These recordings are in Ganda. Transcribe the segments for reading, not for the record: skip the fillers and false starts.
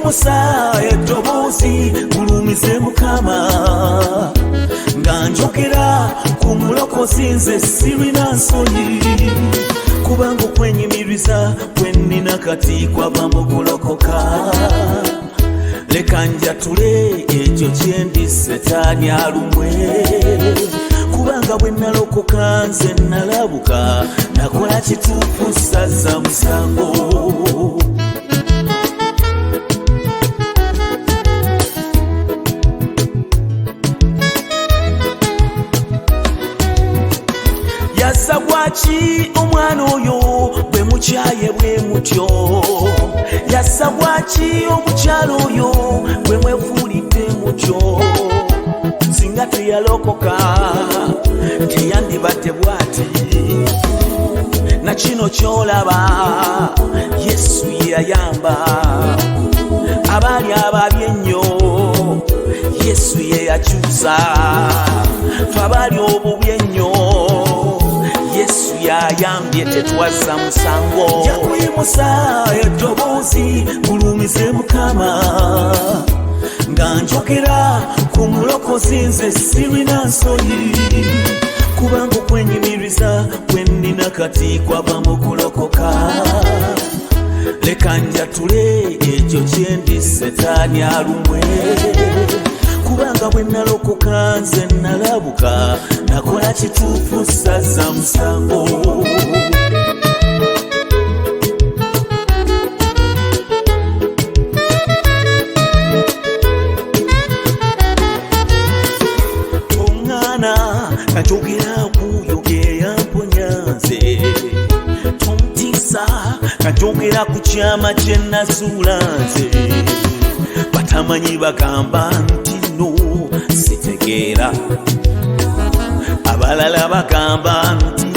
Musa eddoboozi gulumize Mukama nga njogera ku mulokozi nze sirina nsonyi kubanga okwenyumiriza kwe nnina kati kwava mu kulokoka leka njatule ekyo kye ndi Setaani alumwe kubanga bwe nalokoka nze nalabuka nakola kituufu sazza musango Yasabwaki omwana oyo bwe mukyaye bwe mutyo yasabwaki omukyalo oyo bwe mwefuulidde mutyo singa teyalokoka teyandibadde bw'ati na kino kyolaba Yesu yeyayamba abaali ababi ennyo Yesu yeyakyusa fe abaali obubi ennyo Yesu yayambye tetwazza musango yakuyimusa eddoboozi gulumize Mukama nga njogera ku mulokozi nze sirina nsonyi kubanga okwenyumiriza kwe nnina kati kwava mu kulokoka leka njatule ekyo kye ndi Setaani alumwe kubanga bwe nalokoka nze nalabuka nakola kituufu sazza musango oŋŋaana kanjogera kuyo ge yamponya nze tontiisa kanjogera ku kyama kye nazuula nze batamanyi bagamba nti sitegeera abalala bagamba nti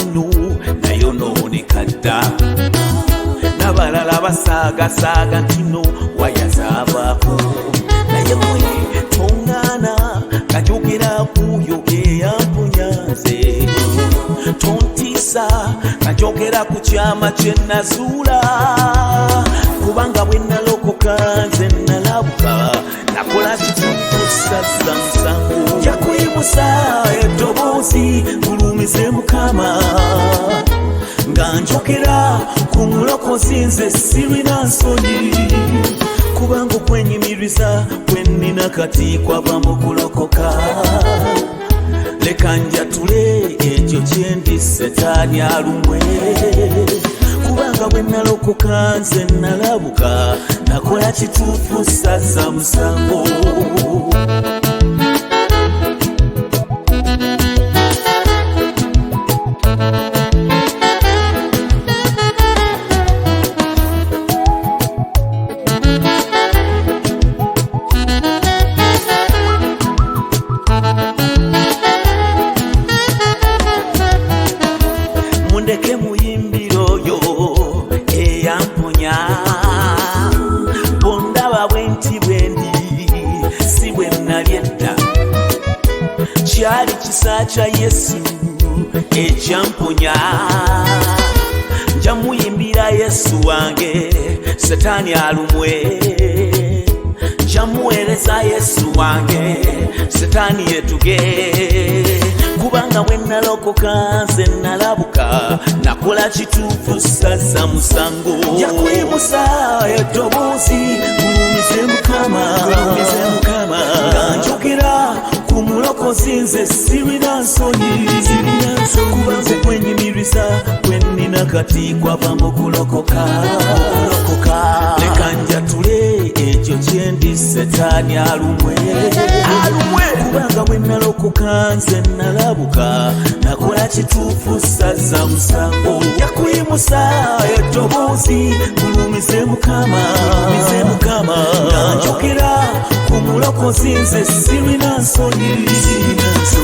nayonooneka dda n'abalala basaagasaaga nti wayazaavaako naye mwe toŋŋaana kanjogera kuyo ge yamponya nze tontiisa kanjogera ku kyama kye nazuula kubanga bwe nalokoka nze nalabuka nakola kituufu sazza musango yakuyimusa eddoboozi gulumize Mukama nga njogera ku mulokozi nze sirina nsonyi kubanga okwenyumiriza kwe nnina kati kwava mu kulokoka leka njatule ekyo kye ndi Setaani alumwe kubanga bwe nalokoka nze nalabuka nakola kituufu sazza musango mundeke muyimbira oyo eyamponya bondaba bwenti bwendi si bwe nali edda kyali kisa kya Yesu ekyamponya nja muyimbira Yesu wange Setaani alumwe nja muweereza Yesu wange Setaani yetuge kubanga bwe nalokoka nze nalabuka nakola kituufu sazza musango yakuyimusa eddoboozi gulumize Mukama nga njogera ku mulokozi nze sirina nsonyi kubanga okwenyumiriza kwe nnina kati kwava mu kulokoka leka njatule ekyo kye ndi Setaani alumwe kubanga bwe nalokoka nze nalabuka nakola kituufu sazza musango yakuyimusa eddoboozi gulumize Mukama nga njogera ku mulokozi nze sirina nsonyi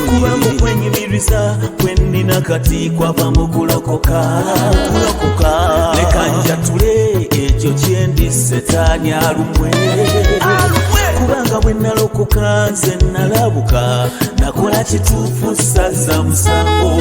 kubanga okwenyumiriza kwe nnina kati kwava mu kulokoka leka njatule ekyo kye ndi Setaani alumwe kubanga bwe nalokoka nze nalabuka nakola kituufu saza musango